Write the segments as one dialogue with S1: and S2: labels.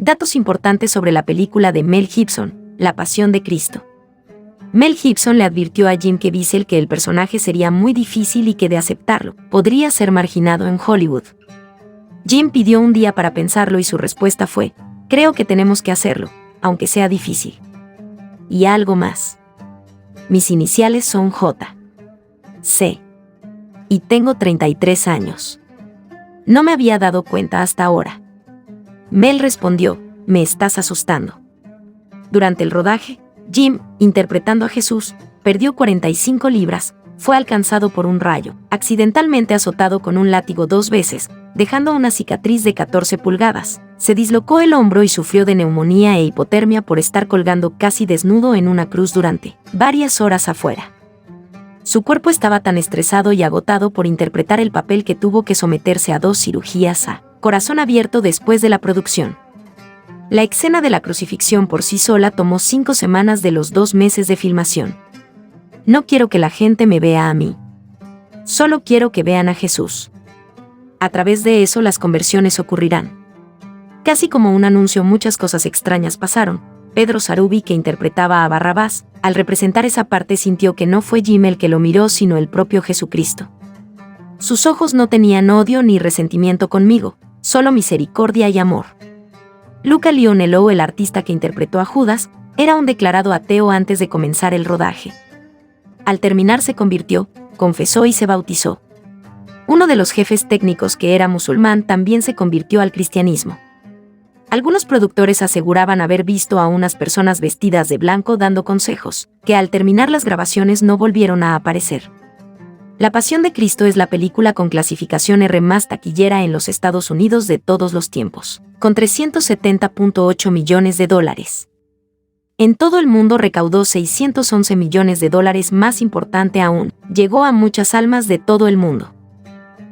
S1: Datos importantes sobre la película de Mel Gibson, La Pasión de Cristo. Mel Gibson le advirtió a Jim Caviezel que el personaje sería muy difícil y que de aceptarlo, podría ser marginado en Hollywood. Jim pidió un día para pensarlo y su respuesta fue: creo que tenemos que hacerlo, aunque sea difícil. Y algo más. Mis iniciales son J. C. Y tengo 33 años. No me había dado cuenta hasta ahora. Mel respondió: me estás asustando. Durante el rodaje, Jim, interpretando a Jesús, perdió 45 libras, fue alcanzado por un rayo, accidentalmente azotado con un látigo 2 veces, dejando una cicatriz de 14 pulgadas. Se dislocó el hombro y sufrió de neumonía e hipotermia por estar colgando casi desnudo en una cruz durante varias horas afuera. Su cuerpo estaba tan estresado y agotado por interpretar el papel que tuvo que someterse a 2 cirugías a corazón abierto después de la producción. La escena de la crucifixión por sí sola tomó 5 semanas de los 2 meses de filmación. No quiero que la gente me vea a mí. Solo quiero que vean a Jesús. A través de eso las conversiones ocurrirán. Casi como un anuncio, muchas cosas extrañas pasaron. Pedro Sarubi, que interpretaba a Barrabás, al representar esa parte sintió que no fue Jim el que lo miró, sino el propio Jesucristo. Sus ojos no tenían odio ni resentimiento conmigo, solo misericordia y amor. Luca Lionello, el artista que interpretó a Judas, era un declarado ateo antes de comenzar el rodaje. Al terminar se convirtió, confesó y se bautizó. Uno de los jefes técnicos, que era musulmán, también se convirtió al cristianismo. Algunos productores aseguraban haber visto a unas personas vestidas de blanco dando consejos, que al terminar las grabaciones no volvieron a aparecer. La Pasión de Cristo es la película con clasificación R más taquillera en los Estados Unidos de todos los tiempos, con $370.8 millones. En todo el mundo recaudó $611 millones. Más importante aún, llegó a muchas almas de todo el mundo.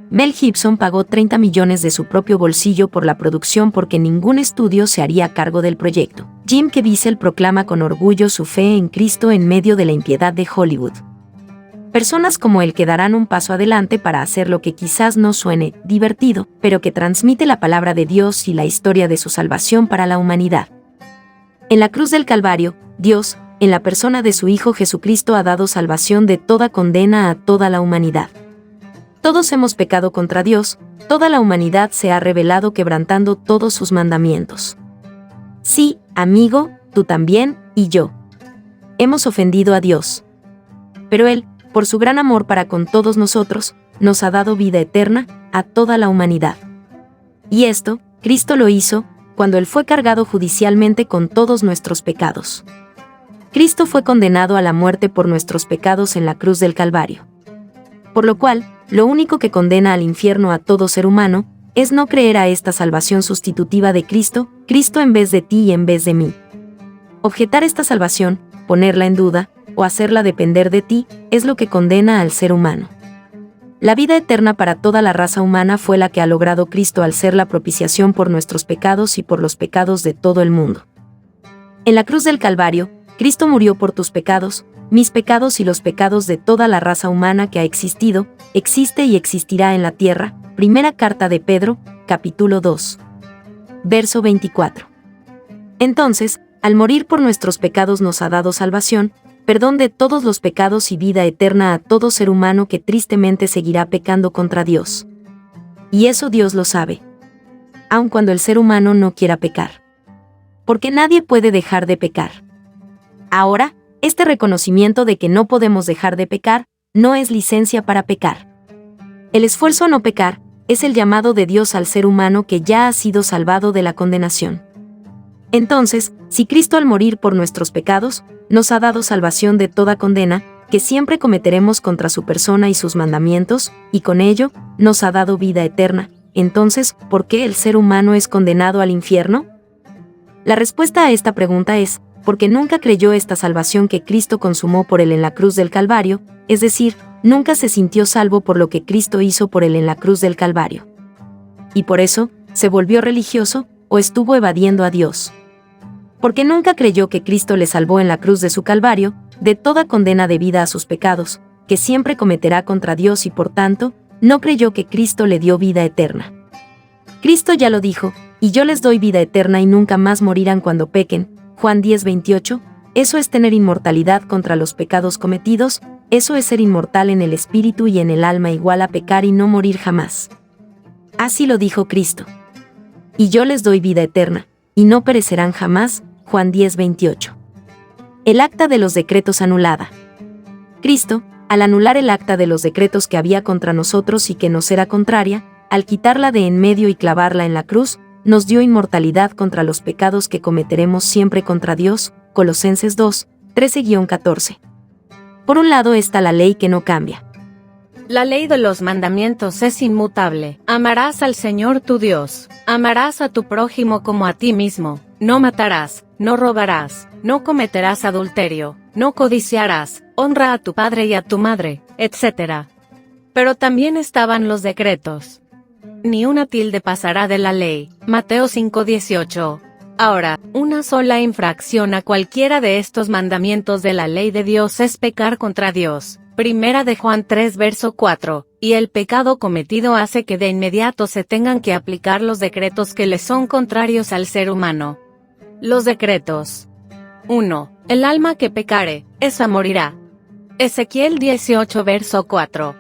S1: Mel Gibson pagó $30 millones de su propio bolsillo por la producción porque ningún estudio se haría cargo del proyecto. Jim Caviezel proclama con orgullo su fe en Cristo en medio de la impiedad de Hollywood. Personas como él que darán un paso adelante para hacer lo que quizás no suene divertido, pero que transmite la palabra de Dios y la historia de su salvación para la humanidad. En la cruz del Calvario, Dios, en la persona de su Hijo Jesucristo, ha dado salvación de toda condena a toda la humanidad. Todos hemos pecado contra Dios, toda la humanidad se ha rebelado quebrantando todos sus mandamientos. Sí, amigo, tú también, y yo. Hemos ofendido a Dios. Pero Él, por su gran amor para con todos nosotros, nos ha dado vida eterna a toda la humanidad. Y esto, Cristo lo hizo, cuando Él fue cargado judicialmente con todos nuestros pecados. Cristo fue condenado a la muerte por nuestros pecados en la cruz del Calvario. Por lo cual, lo único que condena al infierno a todo ser humano, es no creer a esta salvación sustitutiva de Cristo, Cristo en vez de ti y en vez de mí. Objetar esta salvación, ponerla en duda, o hacerla depender de ti, es lo que condena al ser humano. La vida eterna para toda la raza humana fue la que ha logrado Cristo al ser la propiciación por nuestros pecados y por los pecados de todo el mundo. En la cruz del Calvario, Cristo murió por tus pecados, mis pecados y los pecados de toda la raza humana que ha existido, existe y existirá en la tierra. Primera carta de Pedro, capítulo 2. Verso 24. Entonces, al morir por nuestros pecados nos ha dado salvación, perdón de todos los pecados y vida eterna a todo ser humano que tristemente seguirá pecando contra Dios. Y eso Dios lo sabe. Aun cuando el ser humano no quiera pecar. Porque nadie puede dejar de pecar. Ahora, este reconocimiento de que no podemos dejar de pecar, no es licencia para pecar. El esfuerzo a no pecar, es el llamado de Dios al ser humano que ya ha sido salvado de la condenación. Entonces, si Cristo al morir por nuestros pecados, nos ha dado salvación de toda condena, que siempre cometeremos contra su persona y sus mandamientos, y con ello, nos ha dado vida eterna, entonces, ¿por qué el ser humano es condenado al infierno? La respuesta a esta pregunta es, porque nunca creyó esta salvación que Cristo consumó por él en la cruz del Calvario, es decir, nunca se sintió salvo por lo que Cristo hizo por él en la cruz del Calvario. Y por eso, se volvió religioso, o estuvo evadiendo a Dios. Porque nunca creyó que Cristo le salvó en la cruz de su Calvario, de toda condena debida a sus pecados, que siempre cometerá contra Dios y por tanto, no creyó que Cristo le dio vida eterna. Cristo ya lo dijo, y yo les doy vida eterna y nunca más morirán cuando pequen. Juan 10:28, eso es tener inmortalidad contra los pecados cometidos, eso es ser inmortal en el espíritu y en el alma igual a pecar y no morir jamás. Así lo dijo Cristo. Y yo les doy vida eterna, y no perecerán jamás. Juan 10:28. El acta de los decretos anulada. Cristo, al anular el acta de los decretos que había contra nosotros y que nos era contraria, al quitarla de en medio y clavarla en la cruz, nos dio inmortalidad contra los pecados que cometeremos siempre contra Dios. Colosenses 2, 13-14. Por un lado está la ley que no cambia.
S2: La ley de los mandamientos es inmutable. Amarás al Señor tu Dios. Amarás a tu prójimo como a ti mismo. No matarás, no robarás, no cometerás adulterio, no codiciarás, honra a tu padre y a tu madre, etc. Pero también estaban los decretos. Ni una tilde pasará de la ley. Mateo 5:18. Ahora, una sola infracción a cualquiera de estos mandamientos de la ley de Dios es pecar contra Dios. Primera de Juan 3 verso 4, y el pecado cometido hace que de inmediato se tengan que aplicar los decretos que le son contrarios al ser humano. Los decretos. 1. El alma que pecare, esa morirá. Ezequiel 18 verso 4.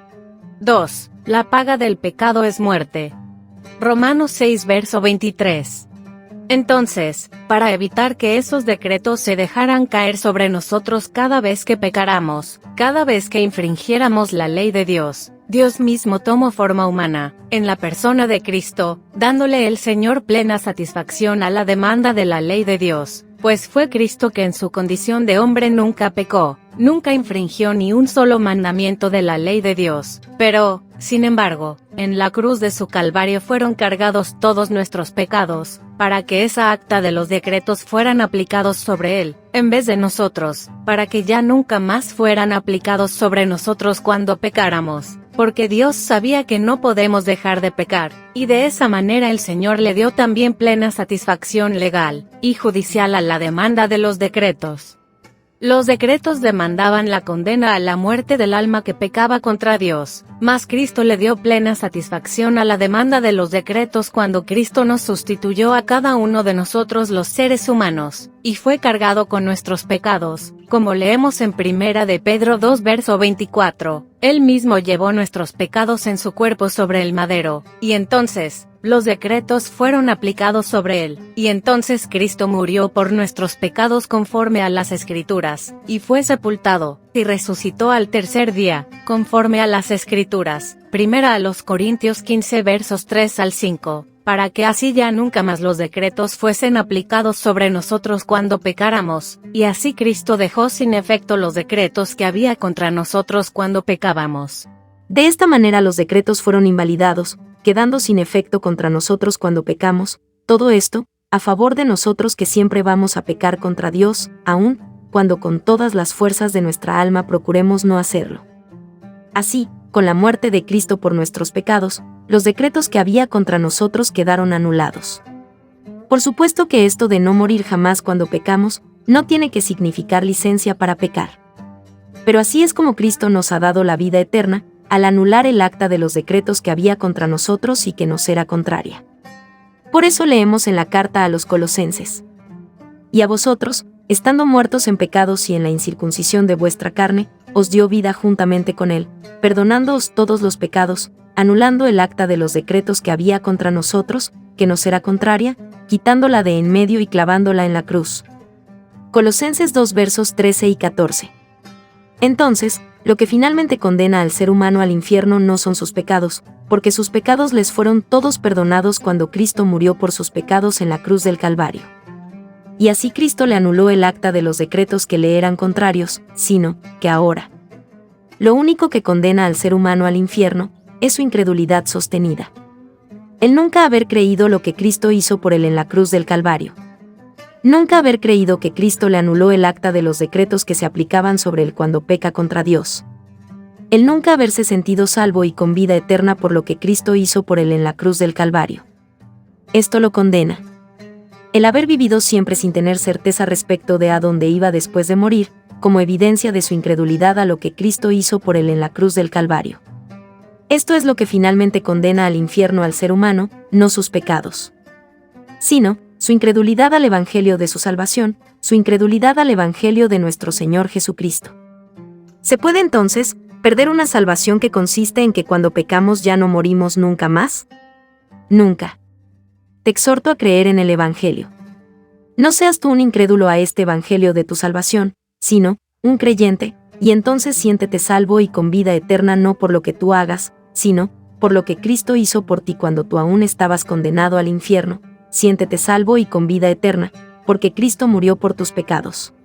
S2: 2. La paga del pecado es muerte. Romanos 6 verso 23. Entonces, para evitar que esos decretos se dejaran caer sobre nosotros cada vez que pecáramos, cada vez que infringiéramos la ley de Dios, Dios mismo tomó forma humana, en la persona de Cristo, dándole el Señor plena satisfacción a la demanda de la ley de Dios, pues fue Cristo que en su condición de hombre nunca pecó, nunca infringió ni un solo mandamiento de la ley de Dios, pero, sin embargo, en la cruz de su Calvario fueron cargados todos nuestros pecados, para que esa acta de los decretos fueran aplicados sobre él, en vez de nosotros, para que ya nunca más fueran aplicados sobre nosotros cuando pecáramos, porque Dios sabía que no podemos dejar de pecar, y de esa manera el Señor le dio también plena satisfacción legal y judicial a la demanda de los decretos. Los decretos demandaban la condena a la muerte del alma que pecaba contra Dios, mas Cristo le dio plena satisfacción a la demanda de los decretos cuando Cristo nos sustituyó a cada uno de nosotros los seres humanos, y fue cargado con nuestros pecados, como leemos en Primera de Pedro 2 verso 24, Él mismo llevó nuestros pecados en su cuerpo sobre el madero, y entonces, los decretos fueron aplicados sobre él, y entonces Cristo murió por nuestros pecados conforme a las Escrituras, y fue sepultado, y resucitó al tercer día, conforme a las Escrituras. Primera a los Corintios 15 versos 3 al 5, para que así ya nunca más los decretos fuesen aplicados sobre nosotros cuando pecáramos, y así Cristo dejó sin efecto los decretos que había contra nosotros cuando pecábamos.
S1: De esta manera los decretos fueron invalidados, quedando sin efecto contra nosotros cuando pecamos, todo esto, a favor de nosotros que siempre vamos a pecar contra Dios, aun cuando con todas las fuerzas de nuestra alma procuremos no hacerlo. Así, con la muerte de Cristo por nuestros pecados, los decretos que había contra nosotros quedaron anulados. Por supuesto que esto de no morir jamás cuando pecamos, no tiene que significar licencia para pecar. Pero así es como Cristo nos ha dado la vida eterna, al anular el acta de los decretos que había contra nosotros y que nos era contraria. Por eso leemos en la carta a los Colosenses: y a vosotros, estando muertos en pecados y en la incircuncisión de vuestra carne, os dio vida juntamente con él, perdonándoos todos los pecados, anulando el acta de los decretos que había contra nosotros, que nos era contraria, quitándola de en medio y clavándola en la cruz. Colosenses 2 versos 13 y 14. Entonces, lo que finalmente condena al ser humano al infierno no son sus pecados, porque sus pecados les fueron todos perdonados cuando Cristo murió por sus pecados en la cruz del Calvario. Y así Cristo le anuló el acta de los decretos que le eran contrarios, sino que ahora lo único que condena al ser humano al infierno es su incredulidad sostenida. El nunca haber creído lo que Cristo hizo por él en la cruz del Calvario. Nunca haber creído que Cristo le anuló el acta de los decretos que se aplicaban sobre él cuando peca contra Dios. El nunca haberse sentido salvo y con vida eterna por lo que Cristo hizo por él en la cruz del Calvario. Esto lo condena. El haber vivido siempre sin tener certeza respecto de a dónde iba después de morir, como evidencia de su incredulidad a lo que Cristo hizo por él en la cruz del Calvario. Esto es lo que finalmente condena al infierno al ser humano, no sus pecados, sino su incredulidad al Evangelio de su salvación, su incredulidad al Evangelio de nuestro Señor Jesucristo. ¿Se puede entonces perder una salvación que consiste en que cuando pecamos ya no morimos nunca más? Nunca. Te exhorto a creer en el Evangelio. No seas tú un incrédulo a este Evangelio de tu salvación, sino un creyente, y entonces siéntete salvo y con vida eterna no por lo que tú hagas, sino por lo que Cristo hizo por ti cuando tú aún estabas condenado al infierno. Siéntete salvo y con vida eterna, porque Cristo murió por tus pecados.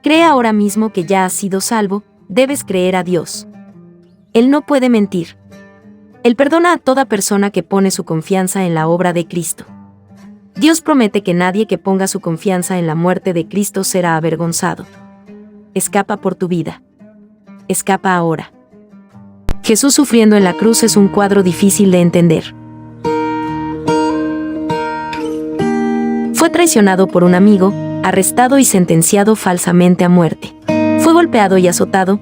S1: Cree ahora mismo que ya has sido salvo, debes creer a Dios. Él no puede mentir. Él perdona a toda persona que pone su confianza en la obra de Cristo. Dios promete que nadie que ponga su confianza en la muerte de Cristo será avergonzado. Escapa por tu vida. Escapa ahora. Jesús sufriendo en la cruz es un cuadro difícil de entender. Fue traicionado por un amigo, arrestado y sentenciado falsamente a muerte. Fue golpeado y azotado.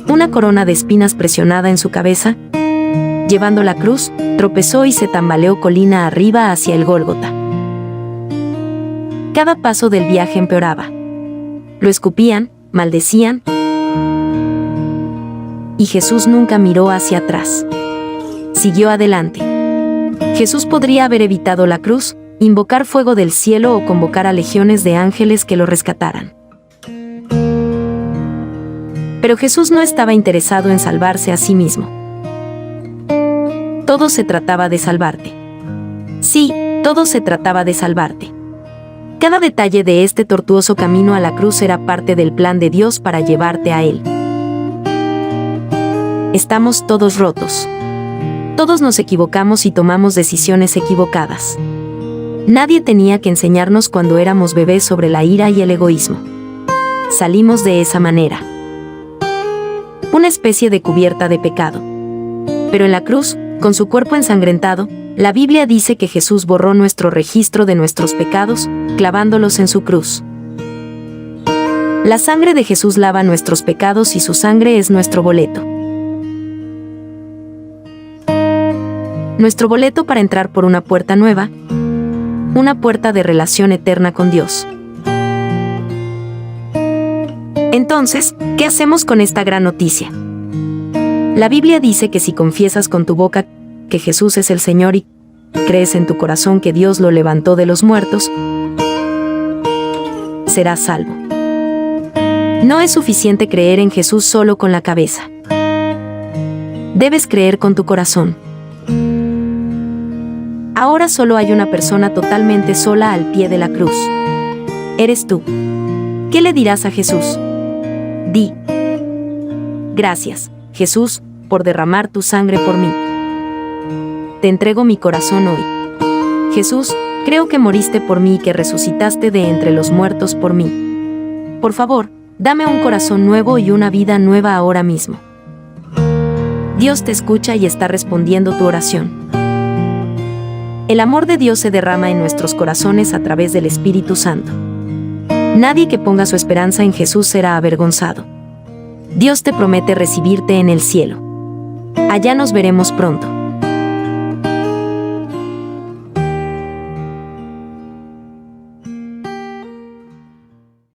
S1: Una corona de espinas presionada en su cabeza. Llevando la cruz, tropezó y se tambaleó colina arriba hacia el Gólgota. Cada paso del viaje empeoraba. Lo escupían, maldecían. Y Jesús nunca miró hacia atrás. Siguió adelante. Jesús podría haber evitado la cruz, invocar fuego del cielo o convocar a legiones de ángeles que lo rescataran. Pero Jesús no estaba interesado en salvarse a sí mismo. Todo se trataba de salvarte. Sí, todo se trataba de salvarte. Cada detalle de este tortuoso camino a la cruz era parte del plan de Dios para llevarte a Él. Estamos todos rotos. Todos nos equivocamos y tomamos decisiones equivocadas. Nadie tenía que enseñarnos cuando éramos bebés sobre la ira y el egoísmo. Salimos de esa manera. Una especie de cubierta de pecado. Pero en la cruz, con su cuerpo ensangrentado, la Biblia dice que Jesús borró nuestro registro de nuestros pecados, clavándolos en su cruz. La sangre de Jesús lava nuestros pecados y su sangre es nuestro boleto. Nuestro boleto para entrar por una puerta nueva, una puerta de relación eterna con Dios. Entonces, ¿qué hacemos con esta gran noticia? La Biblia dice que si confiesas con tu boca que Jesús es el Señor y crees en tu corazón que Dios lo levantó de los muertos, serás salvo. No es suficiente creer en Jesús solo con la cabeza. Debes creer con tu corazón. Ahora solo hay una persona totalmente sola al pie de la cruz. Eres tú. ¿Qué le dirás a Jesús? Di: gracias, Jesús, por derramar tu sangre por mí. Te entrego mi corazón hoy. Jesús, creo que moriste por mí y que resucitaste de entre los muertos por mí. Por favor, dame un corazón nuevo y una vida nueva ahora mismo. Dios te escucha y está respondiendo tu oración. El amor de Dios se derrama en nuestros corazones a través del Espíritu Santo. Nadie que ponga su esperanza en Jesús será avergonzado. Dios te promete recibirte en el cielo. Allá nos veremos pronto.